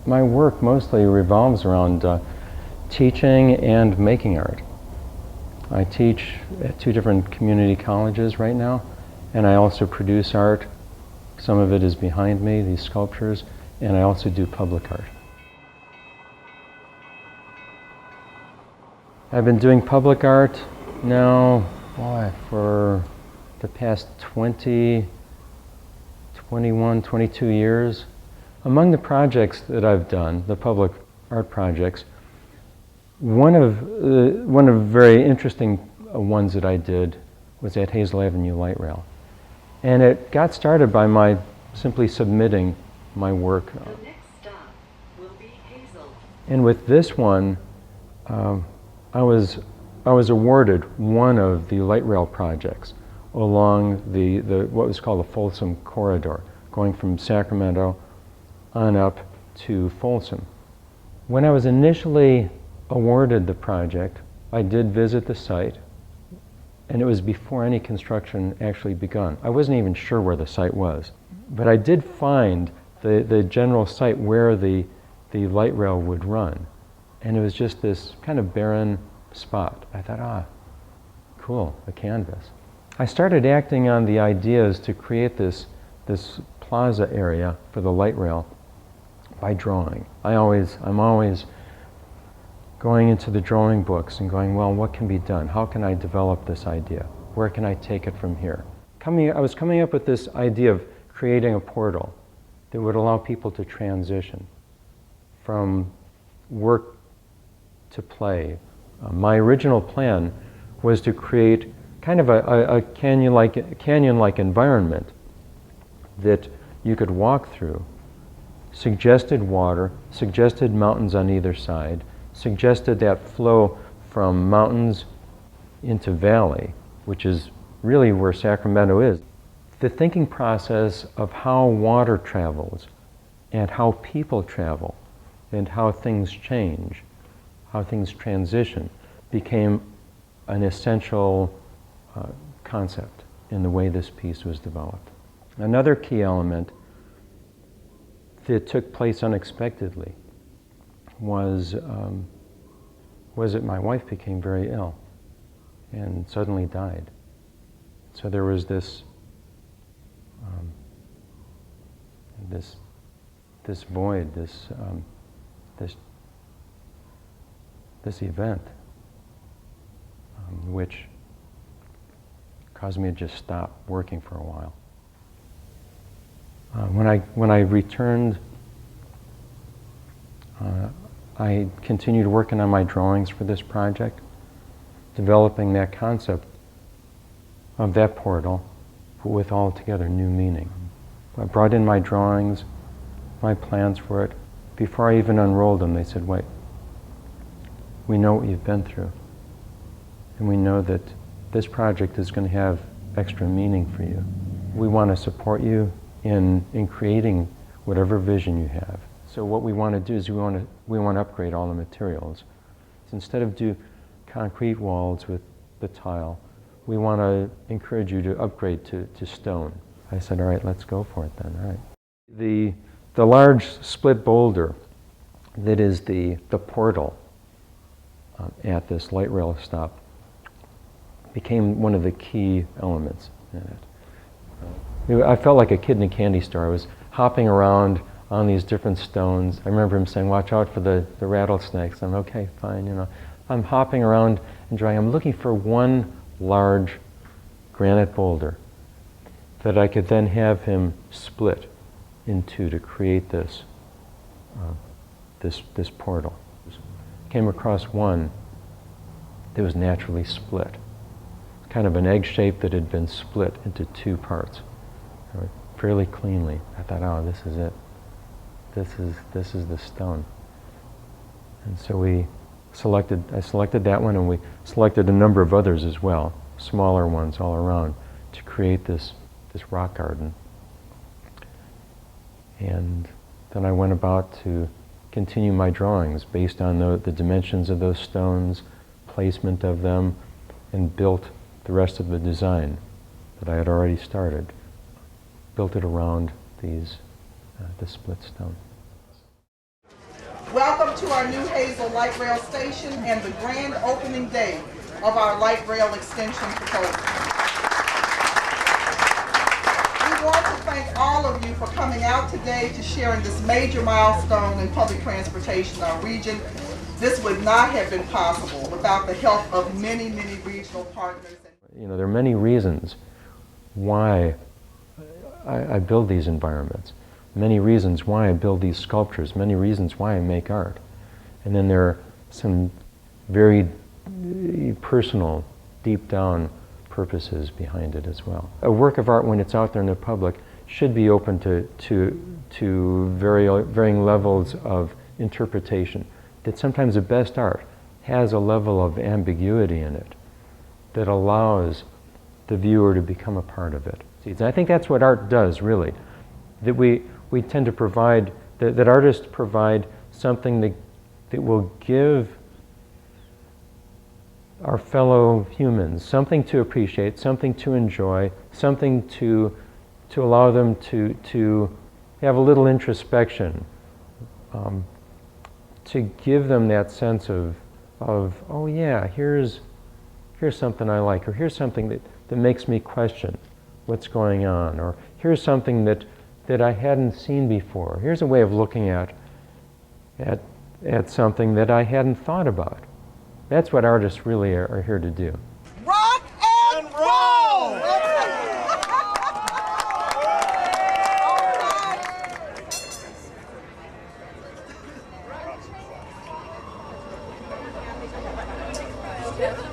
My work mostly revolves around teaching and making art. I teach at 2 different community colleges right now, and I also produce art. Some of it is behind me, these sculptures, and I also do public art. I've been doing public art now, for the past 20, 21, 22 years. Among the projects that I've done, the public art projects, one of very interesting ones that I did was at Hazel Avenue Light Rail. And it got started by my simply submitting my work. The next stop will be Hazel. And with this one, I was awarded one of the light rail projects along the what was called the Folsom Corridor, going from Sacramento on up to Folsom. When I was initially awarded the project, I did visit the site, and it was before any construction actually begun. I wasn't even sure where the site was, but I did find the general site where the light rail would run, and it was just this kind of barren spot. I thought, cool, a canvas. I started acting on the ideas to create this plaza area for the light rail by drawing. I'm always going into the drawing books and going, well, what can be done? How can I develop this idea? Where can I take it from here? I was coming up with this idea of creating a portal that would allow people to transition from work to play. My original plan was to create kind of a canyon-like environment that you could walk through, suggested water, suggested mountains on either side, suggested that flow from mountains into valley, which is really where Sacramento is. The thinking process of how water travels and how people travel and how things change, how things transition, became an essential concept in the way this piece was developed. Another key element that took place unexpectedly was that my wife became very ill and suddenly died. So there was this void, this event, which caused me to just stop working for a while. When I returned, I continued working on my drawings for this project, developing that concept of that portal, but with altogether new meaning. I brought in my drawings, my plans for it. Before I even unrolled them, they said, wait, we know what you've been through, and we know that this project is going to have extra meaning for you. We want to support you in creating whatever vision you have. So what we want to do is we want to upgrade all the materials. So instead of do concrete walls with the tile, we want to encourage you to upgrade to stone. I said, all right, let's go for it then. All right. The large split boulder that is the portal at this light rail stop became one of the key elements in it. I felt like a kid in a candy store. I was hopping around on these different stones. I remember him saying, watch out for the rattlesnakes. I'm okay, fine, you know. I'm hopping around and drawing. I'm looking for one large granite boulder that I could then have him split in two to create this portal. Came across one that was naturally split. Kind of an egg shape that had been split into 2 parts, fairly cleanly. I thought, oh, this is it. This is the stone. And so I selected that one, and we selected a number of others as well, smaller ones all around, to create this rock garden. And then I went about to continue my drawings based on the dimensions of those stones, placement of them, and built the rest of the design that I had already started. Built it around the split stone. Welcome to our new Hazel light rail station and the grand opening day of our light rail extension proposal. We want to thank all of you for coming out today to share in this major milestone in public transportation in our region. This would not have been possible without the help of many, many regional partners. You know, there are many reasons why I build these environments, many reasons why I build these sculptures, many reasons why I make art. And then there are some very personal, deep down purposes behind it as well. A work of art, when it's out there in the public, should be open to varying levels of interpretation. That sometimes the best art has a level of ambiguity in it that allows the viewer to become a part of it. And I think that's what art does, really. That we tend to provide, that artists provide something that will give our fellow humans something to appreciate, something to enjoy, something to allow them to have a little introspection, to give them that sense of oh yeah, here's something I like, or here's something that makes me question what's going on, or here's something that I hadn't seen before. Here's a way of looking at something that I hadn't thought about. That's what artists really are here to do. Rock and roll! Yeah.